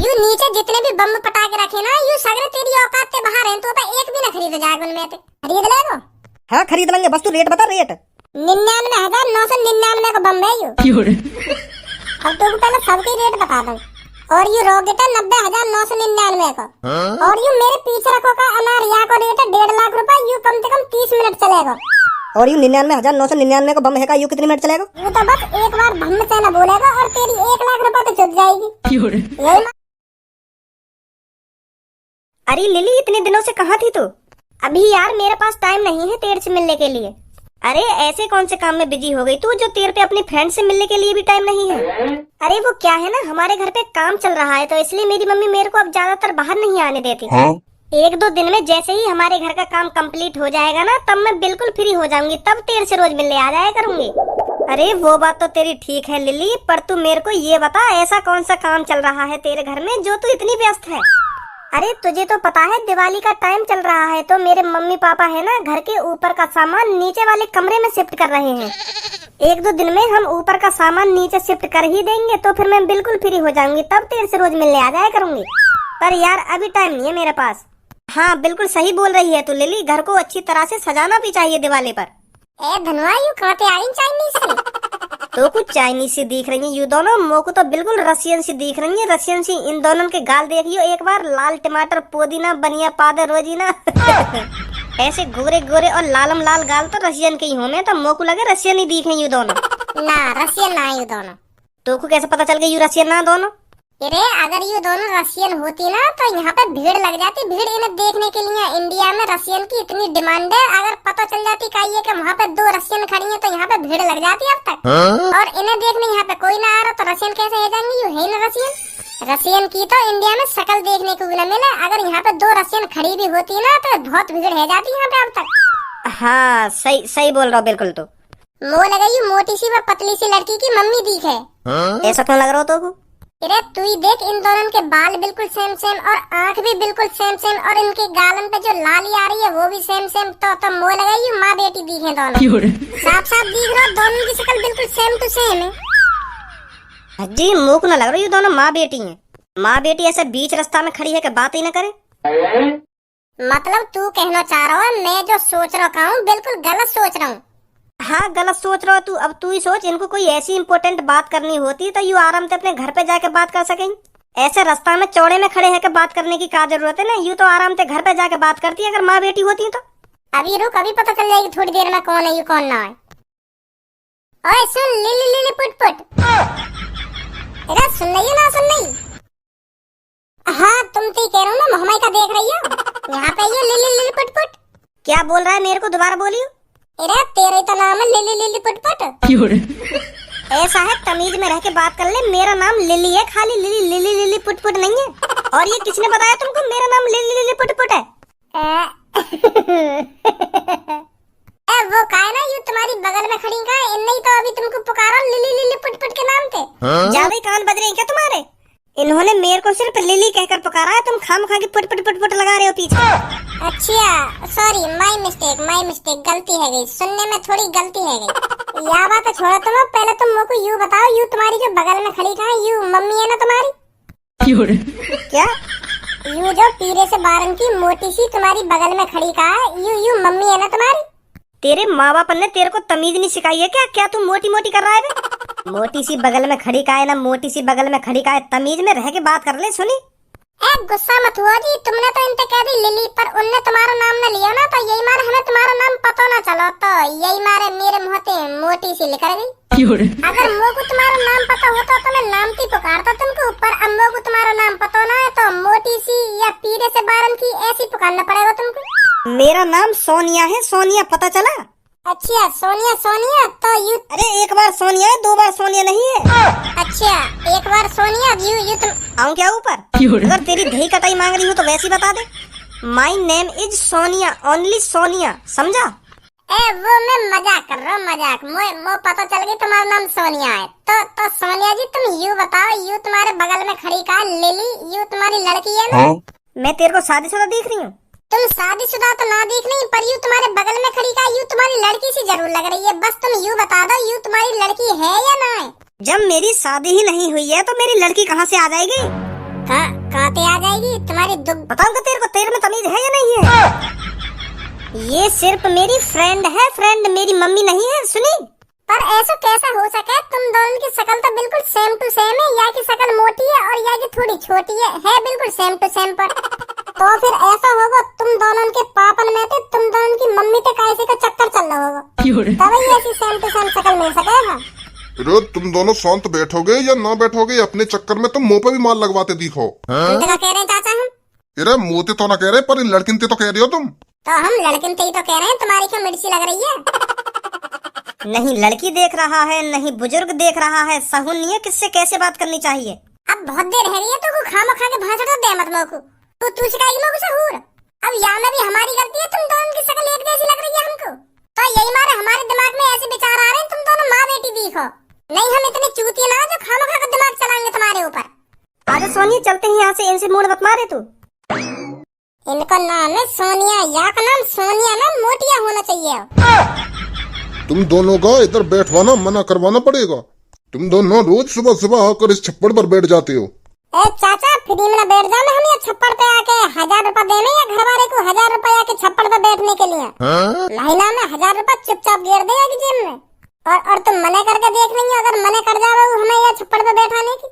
You नीचे जितने भी बम पटा के रखे ना, यू सगरे तेरी औकात से बाहर हैं, तो एक भी ना खरीद जाएगा उनमें से। खरीद लेगो? हाँ खरीद लेंगे, बस तू रेट बता, रेट। 99,999 का बम है यू। अब तो पहले सबके रेट बता दो। और यू रॉकेट है 90,999 का। और यू मेरे पीछे रखो का अनारिया को रेट है 1.5 लाख रुपए, यू कम से कम 30 मिनट चलेगा। और यू 99,999 का बम है का, यू कितनी मिनट चलेगा? यू तो बस एक बार भम से ना बोलेगा और तेरी 1 लाख रुपए तो चुक जाएगी। अरे लिली, इतने दिनों से कहाँ थी तू? अभी यार मेरे पास टाइम नहीं है तेरे से मिलने के लिए। अरे ऐसे कौन से काम में बिजी हो गई तू जो तेरे पे अपनी फ्रेंड से मिलने के लिए भी टाइम नहीं है? अरे वो क्या है ना, हमारे घर पे काम चल रहा है तो इसलिए मेरी मम्मी मेरे को अब ज्यादातर बाहर नहीं आने देती। 1-2 दिन में जैसे ही हमारे घर का काम कंप्लीट हो जाएगा ना, तब मैं बिल्कुल फ्री हो जाऊंगी, तब तेरे से रोज मिलने आ जाया करूंगी। अरे वो बात तो तेरी ठीक है लिली, पर तू मेरे को ये बता, ऐसा कौन सा काम चल रहा है तेरे घर में जो तू इतनी व्यस्त है? अरे तुझे तो पता है दिवाली का टाइम चल रहा है, तो मेरे मम्मी पापा है ना घर के ऊपर का सामान नीचे वाले कमरे में शिफ्ट कर रहे हैं। 1-2 दिन में हम ऊपर का सामान नीचे शिफ्ट कर ही देंगे, तो फिर मैं बिल्कुल फ्री हो जाऊंगी, तब तेरे से रोज मिलने आ जाया करूंगी। पर यार अभी टाइम नहीं है मेरे पास। हाँ बिल्कुल सही बोल रही है तू लिली, घर को अच्छी तरह से सजाना भी चाहिए दिवाली पर। ए धनवा, यू कहाँ पे आई चाइनीज से? तो कुछ चाइनीज सी दिख रही है यू दोनों, मोको तो बिल्कुल रशियन सी दिख रही है, रशियन सी। इन दोनों के गाल देखियो एक बार, लाल टमाटर पुदीना बनिया पादर रोजीना। ऐसे गोरे गोरे और लालम लाल गाल तो रशियन के ही होंगे, तो मोको लगे रशियन ही दिखे यू दोनों। ना रशियन ना यू दोनों। तो को कैसे पता चल गया यू रशियन ना दोनों? अरे अगर ये दोनों रशियन होती ना तो यहाँ पे भीड़ लग जाती, भीड़ इन्हें देखने के लिए। इंडिया में रशियन की इतनी डिमांड है, अगर पता चल जाती का ये कि वहाँ पे 2 रशियन खड़ी हैं, तो यहाँ पे भीड़ लग जाती अब तक। और इन्हें देखने यहाँ पे कोई ना आ रहा तो रशियन कैसे हो जाएंगे? यू है ना रशियन। रशियन की तो इंडिया में शक्ल देखने को भी न मिले, अगर यहाँ पे 2 रशियन खड़ी भी होती ना तो बहुत भीड़ हो जाती यहाँ पे अब तक। हाँ सही सही बोल रहा हो बिल्कुल। तो वो लगा यू मोटी सी व पतली सी लड़की की मम्मी दिख है। ऐसा क्यों लग रहा हो तो? अरे तू ही देख, इन दोनों के बाल बिल्कुल सेम सेम और आंख भी बिल्कुल सेम सेम, और इनके गालन पे जो लाली आ रही है वो भी सेम सेम। तो मोह लगा यू माँ बेटी दिखे दोनों, साफ साफ दिख रहा, दोनों की शक्ल बिल्कुल सेम टू सेम है। जी मुँह को न लग रहा यू दोनों माँ बेटी हैं। माँ बेटी ऐसे बीच रास्ता में खड़ी है कि बात ही न करे। मतलब तू कहना चाह रहा है मैं जो सोच रहा हूँ बिल्कुल गलत सोच रहा हूँ? हाँ गलत सोच रहा हो तू। अब तू ही सोच, इनको कोई ऐसी इम्पोर्टेंट बात करनी होती तो यू आराम से अपने घर पे जाके बात कर सकेंगे। ऐसे रास्ता में चौड़े में खड़े है के बात करने की क्या जरूरत है ना, यू तो आराम से घर पे जाके बात करती है अगर माँ बेटी होती तो। अभी रुक, अभी पता चल जाएगी थोड़ी देर में कौन है यू कौन ना है। ओए सुन लिली लिली पुट पुट, अरे सुन रही ना सुन रही? हाँ तुम तो कह रहा हूँ ना, मोहम्मद का देख रही हो यहाँ पे ये लिली लिली पुट पुट। क्या बोल रहा है मेरे को दोबारा बोलियो। अरे तेरे तो नाम है लिली लिली पुट पुट। ऐसा है तमीज में रह के बात कर ले, मेरा नाम लिली है, खाली lily lily lily put put नहीं है। और ये किसने बताया तुमको मेरा नाम लिली लिली पुट पुट है? वो काय ना यू तुम्हारी बगल में खड़ी का, इन्हीं तो अभी तुमको पुकारा लिली लिली पुट पुट के नाम से। ज्यादा ही कान बज रहे हैं क्या तुम्हारे? इन्होंने मेरे को सिर्फ लिली कहकर पुकारा है, तुम खामखा की पुट पुट पुट पुट लगा रहे हो पीछे। अच्छा सॉरी, माय मिस्टेक, गलती है गई, सुनने में थोड़ी गलती है गई। या बात छोड़ो तुम, पहले तुम मुझको यू बताओ, यू तुम्हारी जो बगल में खड़ी था यू मम्मी है ना तुम्हारी? क्या? यू जो पीरे से बारन की मोटी सी तुम्हारी बगल में खड़ी का यू मम्मी है ना तुम्हारी? तेरे माँ बाप ने तेरे को तमीज नहीं सिखाई है क्या? क्या तू मोटी मोटी कर रहा है? मोटी सी बगल में खड़ी का है ना, मोटी सी बगल में खड़ी का है, तमीज में रह के बात कर ले। सुनी गुस्सा मत हुआ जी, तुमने तो इनसे कह दी लिली, पर उनने तुम्हारा नाम न लिया ना, तो यही मारे हमें तुम्हारा नाम पता ना चलो, तो यही मारे मेरे मुँह पे मोटी सी लिख गई। अगर मुँह को तुम्हारा नाम पता होता तो मैं नाम की पुकारता तुमको, पर अब मुँह को तुम्हारा नाम पता ना है तो मोटी सी या पीरे से बारन की ऐसी पुकारना पड़ेगा तुमको। मेरा नाम सोनिया है, सोनिया, पता चला? अच्छा सोनिया तो यू। अरे एक बार सोनिया है, 2 बार सोनिया नहीं है। अच्छा एक बार सोनिया यू तुम आऊं क्या ऊपर? अगर तेरी दही कटाई मांग रही हो तो वैसी बता दे, my name is Sonia, only Sonia, समझा? वो मैं मजाक कर रहा हूँ, मजाक। मुझे पता चल गई तुम्हारा नाम सोनिया है। तो सोनिया जी तुम यू बताओ, यू तुम्हारे बगल में खड़ी का लिली, यू तुम्हारी लड़की है ना? मैं तेरे को शादीशुदा दिख रही हूँ? तुम शादीशुदा तो ना दिख नहीं, पर यू तुम्हारे बगल में खड़ी का यू तुम्हारी लड़की सी जरूर लग रही है। बस तुम यू बता दो, यू तुम्हारी लड़की है या ना है? जब मेरी शादी ही नहीं हुई है तो मेरी लड़की कहाँ से आ जाएगी? कहाँ पे आ जाएगी तुम्हारी दुख? बताऊंगा तेरे को, तेरे में तमीज है या नहीं है? ये सिर्फ मेरी फ्रेंड है, फ्रेंड, मेरी मम्मी नहीं है। सुनी? पर ऐसा कैसा हो सके? तुम दोनों की शक्ल तो बिल्कुल सेम टू सेम है। या की शक्ल मोटी है और या की थोड़ी छोटी है बिल्कुल सेम टू सेम। पर तो फिर ऐसा होगा तुम दोनों के पापन में थे, तुम दोनों की मम्मी पे कैसे का चक्कर चल रहा होगा, तभी ऐसी सेम टू सेम शक्ल मिल सकेगा। अरे तुम दोनों शांत बैठोगे या ना बैठोगे? अपने चक्कर में तुम मुंह पे भी माल लगवाते दिखो। तुम तो कह रहे हैं चाचा हम? अरे मुंह तो ना कह रहे, पर लड़किन तो कह रही हो तुम। तो हम लड़किन ही तो कह रहे हैं, तुम्हारी क्यों मिर्ची लग रही है? नहीं लड़की देख रहा है, नहीं बुजुर्ग देख रहा है, सहून नहीं है किससे कैसे बात करनी चाहिए। अब बहुत देर रह रही है तो खामा खा के भाषण तो दे मत मोको। तू सिखाएगी मोको सहूर? अब यहाँ में भी हमारी गलती है, तुम दोनों की शक्ल एक जैसी लग रही है हमको। तो यही मारे हमारे दिमाग में ऐसे विचार आ रहे हैं, तुम दोनों माँ बेटी दिखो। नहीं हम इतने चूतिए ना जो खामा खा के दिमाग चलाएंगे तुम्हारे ऊपर। आजा सोनिया चलते हैं यहाँ से, इनसे मूड मत मारे तू। इनका नाम है सोनिया, या का नाम सोनिया ना मोटिया होना चाहिए। तुम दोनों का इधर बैठवाना मना करवाना पड़ेगा। तुम दोनों रोज सुबह सुबह आकर इस छप्पड़ पर बैठ जाते हो। ए चाचा फ्री में बैठ जाओ, हम ये छप्पड़ पे आके 1000 रुपए देने या घर वाले को 1000 रुपए आके छप्पड़ पे बैठने के लिए? महीना में 1000 रुपए चुपचाप गिर देगा कि जेब में। और तुम मने करके देख लेंगे, अगर मने कर जाओ हमें ये छप्पड़ पे बैठाने की।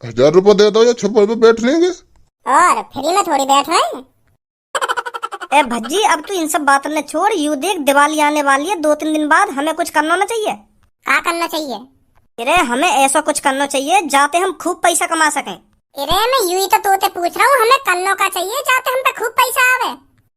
1000 रुपए दे दो या छप्पड़ पे बैठ लेंगे। और फ्री में थोड़ी बैठाए। ए भज्जी अब तू इन सब बातों ने छोड़, यू देख दिवाली आने वाली है, 2-3 दिन बाद हमें कुछ करना ना चाहिए। क्या करना चाहिए? अरे हमें ऐसा कुछ करना चाहिए जाते हम खूब पैसा कमा सकें। अरे मैं यूं ही तो तोते पूछ रहा हूँ, हमें कन्नों का चाहिए जाते हम पे खूब पैसा आवे।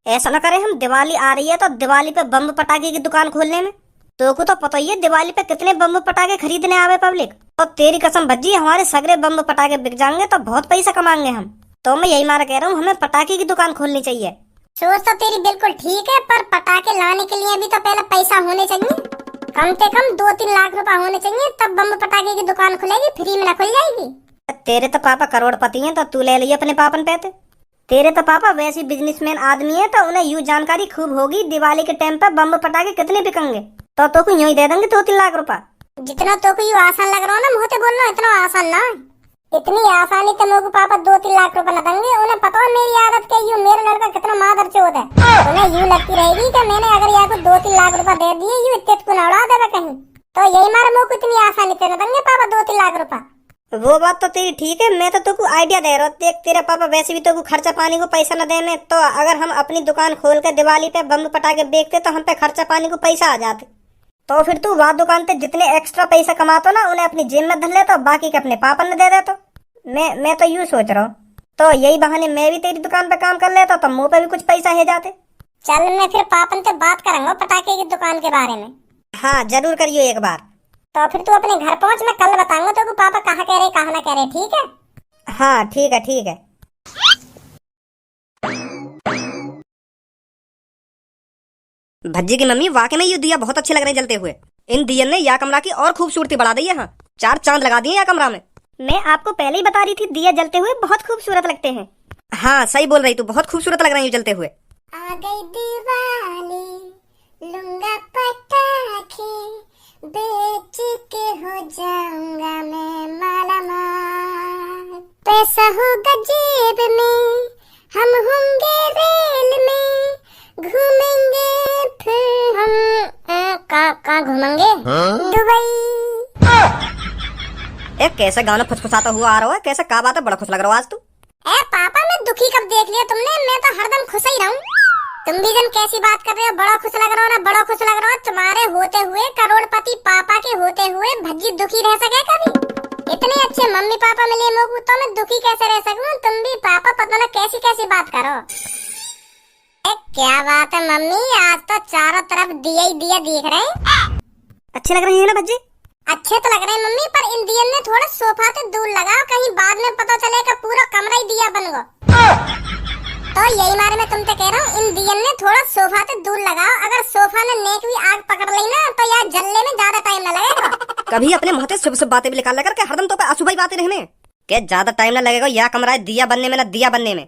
ऐसा न करें, हम दिवाली आ रही है तो दिवाली पे बम पटाखे की दुकान खोलने में। तो को तो पता ही है दिवाली पे कितने बम पटाखे खरीदने आवे पब्लिक। और तेरी कसम भज्जी हमारे सगरे बम पटाखे बिक जाएंगे तो बहुत पैसा कमाएंगे हम। तो मैं यही मारा कह रहा हूँ, हमें पटाखे की दुकान खोलनी चाहिए। सोच तो तेरी बिल्कुल ठीक है, पर पटाखे लाने के लिए भी तो पहले पैसा होने चाहिए। कम से कम 2-3 लाख रुपए होने चाहिए, तब बम पटाखे की दुकान खुलेगी, फ्री में ना खुल जाएगी। तेरे तो पापा करोड़पति हैं तो तू ले लिये अपने पापन पैसे। तेरे तो पापा वैसे बिजनेसमैन आदमी है तो उन्हें यूं जानकारी खूब होगी दिवाली के टाइम पे बम पटाखे कितने बिकेंगे। तो को यूं ही दे देंगे 2-3 लाख रुपए। जितना तो को यूं आसान लग रहा हो ना मुझे बोलना, इतना आसान ना। इतनी आसानी तो मेरे पापा 2-3 लाख रुपए न देंगे। उन्हें पता है मेरी आदत क्या, यूं मेरा लड़का कितना मादर चोद है। उन्हें यूं लगती रहेगी कि मैंने अगर यहाँ को 2-3 लाख रुपए दे दिए यूं इतने को न उड़ा देगा कहीं। तो यही मारे मुझे इतनी आसानी से न देंगे पापा 2-3 लाख रुपए। वो बात तो तेरी ठीक है, मैं तो तुमको आइडिया दे रहा हूँ। देख तेरा पापा वैसे भी तुमको खर्चा पानी को पैसा न देने, तो अगर हम अपनी दुकान खोल के दिवाली पे बम पटाखे बेचते तो हम पे खर्चा पानी को पैसा आ जाते। तो फिर तू वहाँ दुकान पे जितने एक्स्ट्रा पैसा कमातो ना उन्हें अपनी जेब में धर ले तो बाकी के अपने पापा ने दे देतो। मैं तो यूँ सोच रहा हूँ, तो यही बहाने मैं भी तेरी दुकान पे काम कर लेता तो मुँह पे भी कुछ पैसा है जाते। चल मैं फिर पापन से बात करूंगा पटाखे की दुकान के बारे में। हाँ जरूर करियो एक बार। तो फिर तू अपने घर पहुंच, मैं कल बताऊंगा तो पापा कहाँ कह रहे कहाँ ना कह रहे, ठीक है? हाँ ठीक है ठीक है। भज्जी की मम्मी वाकई में ये दिया बहुत अच्छे लग रहे हैं जलते हुए। इन दियन ने या कमरा की और खूबसूरती बढ़ा दी है। हाँ 4 चांद लगा दिए या कमरा में। मैं आपको पहले ही बता रही थी दिया जलते हुए बहुत खूबसूरत लगते हैं। हाँ सही बोल रही तू, बहुत खूबसूरत लग रहे हैं जलते हुए। आ गई दिवाली लूंगा पटाखे, बेच के हो जाऊंगा मैं मालामाल। पैसा होगा जेब में, हम होंगे रेल में, घूमेंगे फिर हम कहाँ घूमेंगे? दुबई। ए कैसे गाना फुसफुसाता हुआ आ रहा है, कैसे का बात है, बड़ा खुश लग रहा है आज तू। ए पापा मैं दुखी कब देख लिया तुमने? मैं तो हरदम खुश ही रहूं। तुम भी जन कैसी बात कर रहे हो, बड़ा खुश लग रहा हो ना, बड़ा खुश लग रहा हो। तुम्हारे होते हुए करोड़पति पापा के होते हुए भज्जी दुखी रह सके कभी? इतने अच्छे मम्मी पापा मिले मोको तो मैं दुखी कैसे रह सकूं? तुम भी पापा पता ना कैसी कैसी बात करो। क्या बात है मम्मी, आज तो चारों तरफ दिया ही दिया दिख रहे हैं। अच्छे लग रहे हैं ना भज्जी? अच्छे तो लग रहे हैं मम्मी, पर इन दियन ने थोड़ा सोफा से दूर लगाओ, कहीं बाद में पता चले कि पूरा कमरा ही दिया बन गया। तो यही मारे मैं तुमसे कह रहा हूँ, इन दियन ने थोड़ा सोफा से दूर लगाओ। अगर सोफा ने नेक भी आग पकड़ ली ना तो यार जलने में ज्यादा टाइम न लगेगा। कभी अपने मुंह से शुभ बातें भी निकाल करके हरदम तो पे अशुभ बातें रहने के ज्यादा टाइम ना लगेगा या कमरा है दिया बनने में ना दिया बनने में।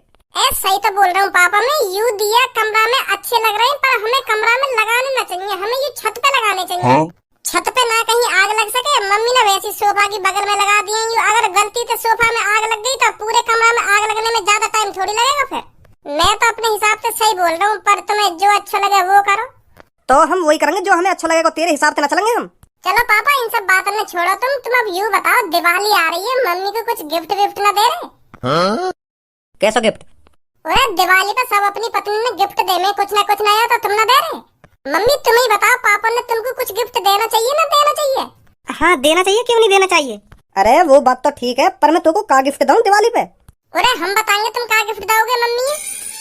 सही तो बोल रहा हूँ पापा, मैं यू दिया कमरा में अच्छे लग रहे हैं, पर हमें कमरा में लगाने ना चाहिए, हमें ये छत पे लगाने चाहिए। छत पे ना कहीं आग लग सके। मम्मी ने वैसी सोफा की बगल में लगा दी है। अगर गलती से सोफा में आग लग गई तो पूरे कमरे में आग लगने में ज्यादा टाइम थोड़ी लगेगा। फिर मैं तो अपने हिसाब से सही बोल रहा हूँ, पर तुम्हें जो अच्छा लगे वो करो। तो हम वही करेंगे जो हमें अच्छा लगेगा, तेरे हिसाब से ना चलेंगे हम। चलो पापा इन सब बातों में छोड़ो, तुम अब यूँ बताओ, दिवाली आ रही है, मम्मी को कुछ गिफ्ट विफ्ट ना दे रहे? कैसा गिफ्ट? अरे दिवाली पे सब अपनी पत्नी ने गिफ्ट दे में कुछ ना कुछ नया, तो तुम ना दे रहे? मम्मी तुम ही बताओ, पापा ने तुमको कुछ गिफ्ट देना चाहिए ना देना चाहिए? हाँ देना चाहिए, क्यों नहीं देना चाहिए। अरे वो बात तो ठीक है, पर मैं तुमको का गिफ्ट दूं दिवाली पे? अरे हम बताएंगे तुम क्या गिफ्ट दोगे मम्मी।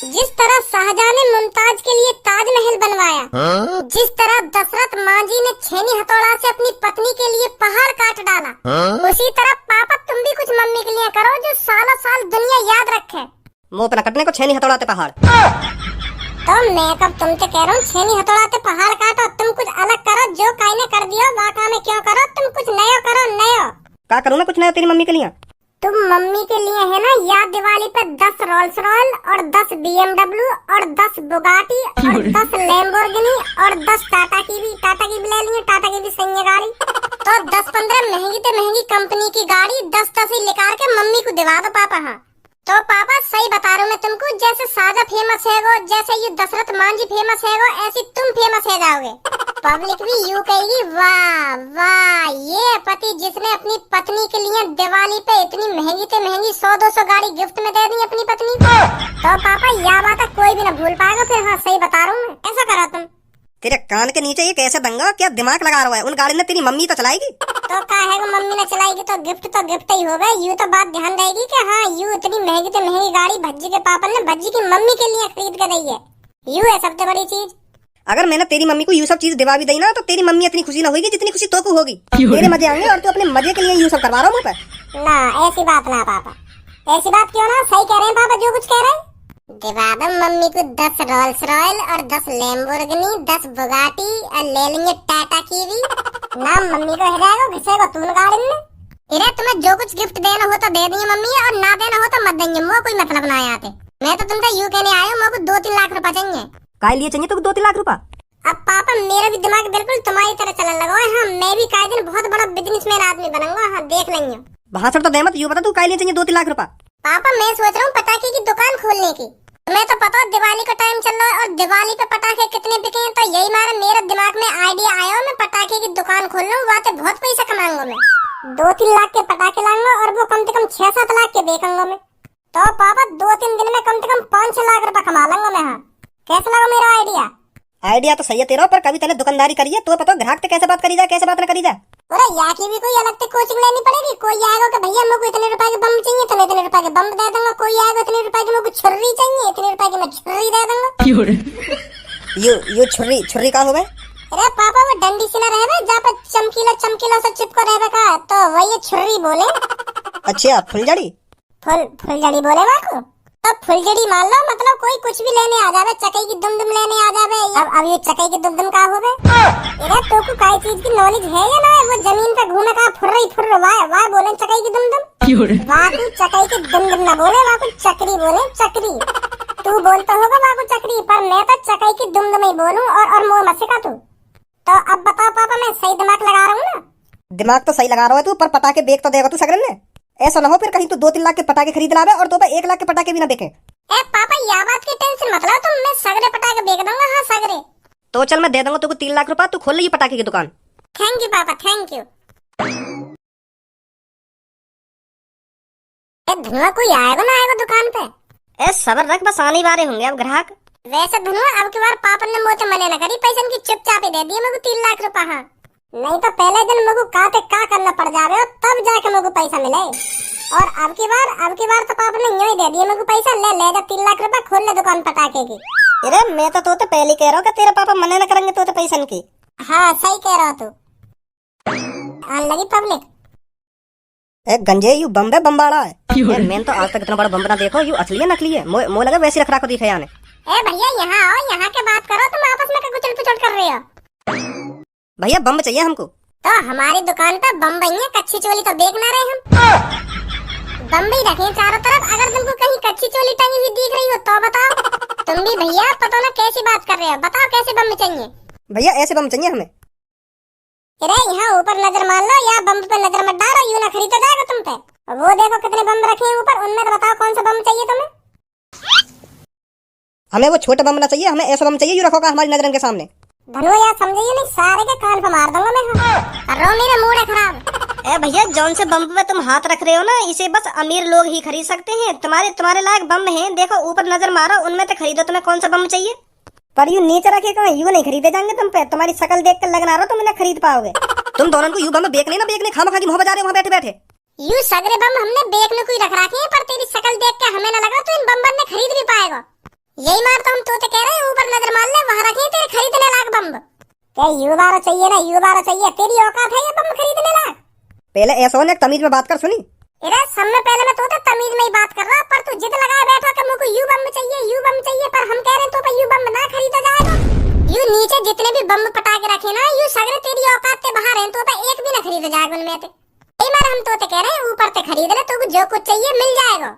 जिस तरह शाहजहां ने मुमताज के लिए ताजमहल बनवाया, जिस तरह दशरथ मांझी ने छेनी हथौड़ा से अपनी पत्नी के लिए पहाड़ काट डाला, उसी तरह पापा तुम भी कुछ मम्मी के लिए करो जो सालों साल दुनिया याद रखे। मुंह पे न कटने को छेनी हथौड़ाते पहाड़। तो मैं कब तुमसे कह रहा हूँ छेनी हथौड़ाते पहाड़ काटो, तुम कुछ अलग करो। जो काई ने कर दियो वाका में क्यों करो, तुम कुछ नया करो नया। का करूँ मैं कुछ नया तेरी मम्मी के लिए? तुम मम्मी के लिए है ना, या दिवाली पे 10 रोल्स रॉयल और 10 BMW और 10 बुगाटी और 10 लैम्बोर्गिनी और 10 टाटा की भी ले लेंगे। टाटा की भी सही है गाड़ी। तो 10-15 महंगी से महंगी कंपनी की गाड़ी 10-10 ही निकाल के मम्मी को दिवा दो पापा। हाँ तो पापा सही बता रहा हूँ मैं तुमको, जैसे शाहजहां फेमस है वो, जैसे ये दशरथ मांझी फेमस है वो, ऐसी तुम फेमस है जाओगे। पब्लिक भी यूँ कहेगी वाह वाह, ये पति जिसने अपनी पत्नी के लिए दिवाली पे इतनी महंगी से महंगी 100-200 गाड़ी गिफ्ट में दे दी अपनी पत्नी को। तो पापा यह बात कोई भी न भूल पाएगा फिर। हाँ सही बता रहा हूँ मैं, ऐसा करो तुम। तेरे कान के नीचे ये कैसे दंगा, क्या दिमाग लगा रहा है? उन गाड़ी ने तेरी मम्मी तो चलाएगी। तो क्या है वो मम्मी ने चलाएगी तो गिफ्ट ही होगा। यूँ तो बात ध्यान रहेगी कि हाँ यूँ इतनी महंगी से महंगी गाड़ी भज्जी के पापा ने भज्जी की मम्मी के लिए खरीद कर दी है। यूँ है सबसे बड़ी चीज। अगर मैंने तेरी मम्मी को यूँ सब चीज दिवा भी दी ना, तो तेरी मम्मी इतनी खुशी ना होगी जितनी खुशी तो को होगी। मेरे मजे आएंगे और तू अपने मजे के लिए यूँ सब करवा रहा हूँ मुझ ना ऐसी बात ना पापा, ऐसी बात क्यों ना। सही कह रहे हैं पापा जो कुछ कह रहे हैं। दिवा दो मम्मी को 10 रोल्स रॉयल और 10 लैम्बोर्गिनी, 10 बुगाटी और ले लेंगे टाटा की भी। नाम मम्मी को हिलाएगा घिसेगा तू गाड़ी में। इरे तुम्हें जो कुछ गिफ्ट देना हो तो दे दिए मम्मी, और ना देना हो तो मत देंगे। मुझे कोई मतलब ना आते। मैं तो तुमसे यूँ कहने आया हूँ, मुझे 2-3 लाख रुपए चाहिए। काय लिए चाहिए तुमको 2-3 लाख रुपए? अब पापा मेरा भी दिमाग बिल्कुल तुम्हारी तरह चलने लगा है। हाँ मैं भी काई दिन बहुत बड़ा बिजनेसमैन आदमी बनूंगा। हाँ देख लेंगे। भाषण तो दे मत, यूँ बता तू काय लिए चाहिए 2-3 लाख रुपए? पापा मैं सोच रहा हूँ पटाखे की दुकान खोलने की। मैं तो पता दिवाली का टाइम चल रहा है और दिवाली पे पटाखे कितने बिके हैं, तो यही मेरे दिमाग में आइडिया आया। मैं पटाखे की दुकान खोल लूँ, वहाँ से बहुत पैसा कमाऊंगा मैं। 2-3 लाख के पटाखे लाऊंगा और वो कम से कम 6-7 लाख के बेचूंगा मैं। तो पापा 2-3 दिन में कम से कम 5-6 लाख रुपए कमा लूंगा मैं। हाँ कैसा लगा मेरा आइडिया? आइडिया तो सही है तेरा, पर कभी तने दुकानदारी करी है तो पता ग्राहक कैसे बात करी जाए, कैसे बात न करी जाए। अरे यहाँ की भी कोई अलग से कोचिंग लेनी पड़ेगी। कोई आएगा कि भैया मेरे को इतने रुपए के बम चाहिए तो मैं इतने रुपए के बम दे दूंगा। कोई आएगा इतने रुपए की मेरे को छुर्री चाहिए, इतने रुपए की मैं छुर्री दे दूंगा। यो छुर्री का हो गए? अरे पापा वो डंडी सी ना रहे जहाँ पे चमकीला सा चिपको रहे का, तो वही छुर्री बोले। अच्छा फुलझड़ी? फुलझड़ी बोले माँ को। तो फुलझड़ी मान लो, मतलब कोई कुछ भी लेने आ जावे, चकई की दुम लेने आ जावे। अब ये चकई की दुम का हो गए? अरे तो को काई चीज की नॉलेज है या ना? वो जमीन पे घूमे का फुर्र वाह बोले चकई की दुम। वाह को चकई की दुम ना बोले, वाह को चक्री बोले चक्री। तू बोलता होगा वाह को चक्री, पर मैं तो चकई की दुम ही बोलूं और मुँह मत सिखा तू। तो अब बताओ पापा मैं सही दिमाग लगा रहा हूँ ना? दिमाग तो सही लगा रहा है तू, पर पटाखे बेच तो देगा तू सगरन ने। ऐसा ना हो फिर कहीं तू 2-3 लाख के पटाखे खरीद लावे और तो 1 लाख के पटाखे भी ना बेचे। ए पापा यह बात की टेंशन मत लो तुम, मैं सगरे पटाखे बेच दूंगा। हाँ सगरे। तो चल मैं दे दूंगा तुमको 3 लाख रुपए, तू खोल ली पटाखे की दुकान। थैंक यू पापा थैंक यू। धनुआ कोई आएगा ना आएगा दुकान पे? ए सबर रख, बस आने वाले होंगे अब ग्राहक। वैसे धनुआ अब की बार पापा ने मुझे मने न करी, पैसे की चुपचाप ही दे दिए मेरे को 3 लाख रुपए। हाँ नहीं तो पहले दिन मेरे को का करना पड़ जावे तब जाके मेरे को पैसा मिले। और अब की बार तो पापा ने यूं ही दे दिए मेरे को पैसा। ले जा 3 लाख रुपए, खोल ले दुकान पटाखे की। अरे मैं तो पहले कह रहा हूँ कि तेरे पापा मना न करेंगे तो पैसा की। हाँ सही कह रहा तू। आने लगी पब्लिक। एक गंजे यू बम्बे बम्बाड़ा है यार। मैंने तो आज तक इतना बड़ा बम्ब ना देखो। यू असली है नकली है? मो लगा वैसी रख रखो दिखे याने। ए भैया यहाँ आओ, यहाँ के बात करो। तुम आपस में कुचल पुचल कर रहे हो। भैया बम्ब चाहिए हमको। तो हमारी दुकान पे बम्बई है, कच्ची चोली तो देख ना रहे हम। बम्बई रखे चारों तरफ। अगर तुमको कहीं कच्ची चोली टंगी हुई दिख रही हो तो बताओ। तुम भी भैया पता ना कैसी बात कर रहे हो, बताओ कैसे बम्ब चाहिए? भैया ऐसे बम चाहिए हमें। अरे यहाँ ऊपर नजर मान लो, या बम पे नजर मत डालो, यूं ना खरीदा जाएगा तुम पे। वो देखो कितने बम रखे हैं ऊपर, उनमें तो बताओ कौन सा बम चाहिए तुम्हें। हमें वो छोटे बम ना चाहिए, हमें ऐसा बम चाहिए, यूं रखोगा हमारी नजर के सामने। धनु यार समझिए नहीं, सारे के कान पे मार दूंगा मैं। कर रहा हूँ, मेरा मूड है खराब। ए भैया, जौन से बम पे तुम हाथ रख रहे हो ना, इसे बस अमीर लोग ही खरीद सकते हैं। तुम्हारे लायक बम हैं, देखो ऊपर नजर मारो, उनमें से खरीदो तुम्हें कौन सा बम चाहिए। पर यूं नीचे रखे कहाँ, यूं नहीं खरीदे जाएंगे तुम पे। तुम्हारी शक्ल देख कर लगना रहा तुम इन्हें खरीद पाओगे। तुम दोनों को यूं बम बेचने खामखा की मुंह बजा रहे हो वहाँ बैठे बैठे। यूं सगरे बम हमने बेचने को ही रख रखे हैं, पर तेरी शक्ल देख के हमें ना लगा तो इन बम ने खरीद भी पाएगा। यही मार तो हम तोते कह रहे हैं, ऊपर नजर मार ले, वहाँ रखे तेरे खरीदने लायक बम। क्या युवारा चाहिए ना, युवारा चाहिए, तेरी औकात है ये बम खरीदने लायक। पहले ऐसा ने तमीज में बात कर सुनी। इधर सब में पहले मैं तोते तमीज में ही बात कर रहा, पर तू जिद लगाए बैठा कि मुझको यू बम चाहिए, यू बम चाहिए, पर हम कह रहे हैं तो यू बम ना खरीदा जाएगा। यू नीचे जितने भी बम पटाके रखे ना, यू सगरे तेरी औकात से बाहर हैं, तो एक भी ना खरीदा जाएगा उनमें से। कई बार हम तोते कह रहे हैं ऊपर से खरीद ले, तो जो कुछ चाहिए मिल जाएगा।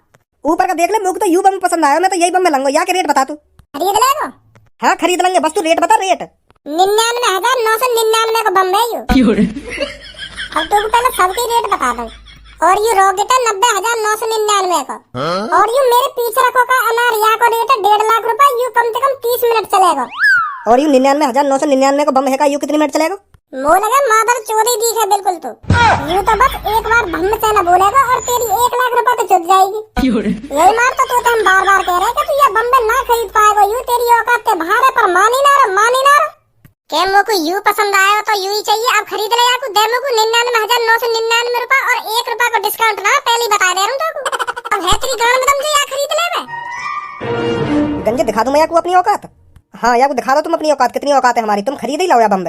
ऊपर का देख ले, मुझको तो यू बम पसंद आया, मैं तो यही बम में लूंगा। या के रेट बता तू। खरीद लेगा? हाँ खरीद लेंगे, बस तू रेट बता। रेट 99,999 का बम है यू। अब तो पहले सबके रेट बता दो। और यू रॉकेट है 90,999 का। और यू मेरे पीछे रखो का अनारिया को रेट है 1.5 लाख रुपए, यू कम से कम 30 मिनट चलेगा। और यू 99,999 का बम है का, यू कितने मिनट चलेगा? वो लगा मादर चोरी दी है बिल्कुल। तो यू तो बस एक बार भम से ना बोलेगा और तेरी 1 लाख रुपए तो चुप जाएगी। यही मार तो हम बार बार कह रहे हैं कि तू ये बम ना खरीद पाएगा, यू तेरी औकात से बाहर है, पर मान ही ना रहा। क्या मुझको यू पसंद आया हो तो यू ही चाहिए, अब खरीद ले। याकू दे मुझको 99,999 रुपए और 1 रुपए को डिस्काउंट ना, पहले ही बता दे रहा हूँ तो। अब है तेरी गांड में दम, या खरीद ले मैं। गंजे दिखा दूं मैं याकू अपनी औकात। हाँ याकू दिखा दो तुम अपनी औकात, कितनी औकात है हमारी। तुम खरीद ही लाओ या बम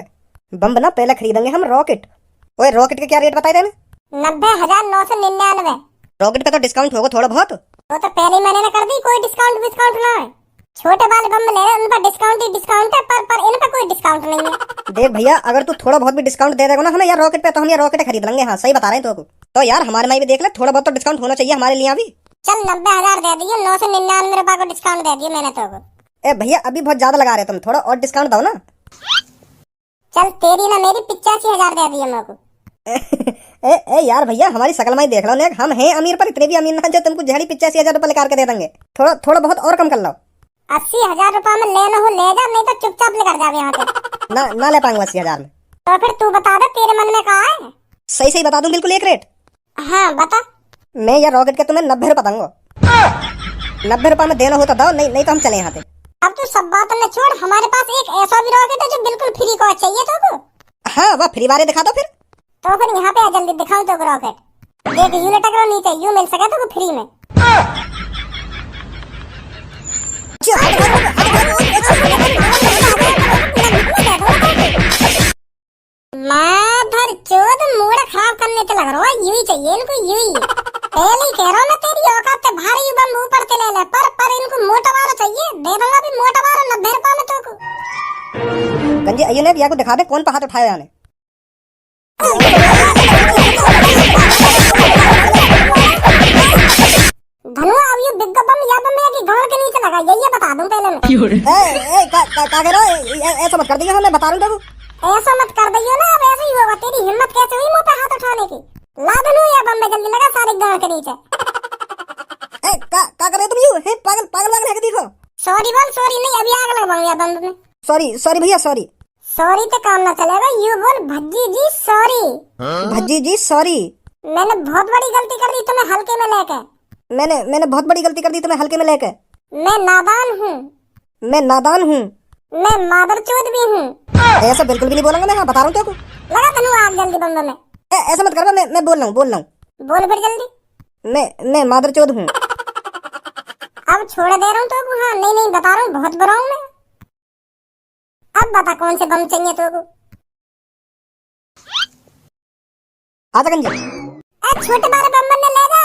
बम ना पहले खरीदेंगे हम रॉकेट। ओए रॉकेट के क्या रेट बताए थे? 90,999। रॉकेट पे तो डिस्काउंट होगा थोड़ा बहुत। वो तो पहले ही मैंने कर दी, कोई डिस्काउंट ना है। छोटे वाले बम ले रहे, उन पर डिस्काउंट ही डिस्काउंट है, पर इन पर कोई डिस्काउंट नहीं है। देख भैया, अगर तू थोड़ा बहुत भी डिस्काउंट दे देगा ना हमें यार रॉकेट पे, तो हम यार रॉकेट खरीद लेंगे। हाँ सही बता रहे हैं तो यार हमारे में भी देख ले, थोड़ा बहुत तो डिस्काउंट होना चाहिए हमारे लिए भी। चल 90,000 दे दिए, 999 रुपए को डिस्काउंट दे दिए मैंने तो। ए भैया अभी बहुत ज्यादा लगा रहे तुम, थोड़ा और डिस्काउंट दो ना। चल तेरी ना मेरी 85,000 दे दिए मेरे को। ए यार भैया, हमारी शकल में देख लो नेक, हम हैं अमीर पर इतने भी अमीर ना जो तुमको जहरी 85,000 रुपए लेकर के दे देंगे। थोड़ा बहुत और कम कर लो। 80,000 रुपए में लेना हो ले जा, नहीं तो चुपचाप लेकर जा यहाँ से। ना ले पाऊंगा 80,000 में। तो फिर तू बता दे, तेरे मन में कहा है? सही बता दूं बिल्कुल एक रेट। हाँ बता। मैं यार रॉकेट के तुम्हें 90 रुपए दूंगा। 90 रुपए में देना हो तो दो, नहीं तो हम चले यहाँ से। अब तू सब बात न छोड़, हमारे पास एक ऐसा भी रॉकेट है जो बिल्कुल फ्री को चाहिए तो। हाँ वह फ्री वाले दिखा दो फिर। तो फिर यहाँ पे आ, जल्दी दिखाऊं तो रॉकेट। देख यू लटक रहा नीचे, यू मिल सके तो फ्री में। माधर चोद मूड खराब करने से लग रहा है, यू ही चाहिए इनको, यू ही। पहले ही कह रहा हूँ मैं, तेरी औकात से भारी यू बम ऊपर से ले ले, पर इनको मोटा वाला चाहिए। दे दूंगा भी मोटा वाला 90 रुपए में तो को। गंजे आइए ने को दिखा दे कौन पर हाथ उठाया याने। धनु अब ये बिग बम या बम है कि गांव के नीचे लगा, ये बता दूं पहले मैं। ए का कह रहा है, ऐसा मत कर दिया, मैं बता रहा हूं। ऐसा मत कर दियो ना, अब ऐसे ही होगा। तेरी हिम्मत कैसे हुई मुंह पे हाथ उठाने की? ला धनु या बम में जल्दी लगा सारे गांव के नीचे। ए का कर रहे तुम? यू है पागल लग रहा है, देखो। सॉरी बोल। सॉरी नहीं, अभी आग लगाऊं या बम में। सॉरी भैया सॉरी। सॉरी तो काम ना चलेगा, यू बोल भज्जी जी सॉरी। भज्जी जी सॉरी। मैंने बहुत बड़ी गलती कर दी तुम्हें हल्के में लेके। मैंने बहुत बड़ी गलती कर दी तुम्हें हल्के में लेके। मैं नादान हूँ। मैं मादरचोद भी हूँ। ऐसा बिल्कुल भी नहीं बोलूंगा मैं। हाँ बता रहा हूँ तेको। लगा धनु आग जल्दी बम में। ऐसा मत कर, मैं बोल रहा हूँ। बोल फिर जल्दी। मैं मादरचोद हूँ। अब छोड़ दे रहा हूँ तो। हाँ नहीं बता रहा हूँ, बहुत बुरा हूँ मैं। अब बता कौन से बम चाहिए तो। आजा गंजे। छोटे वाले बम ने ले जा,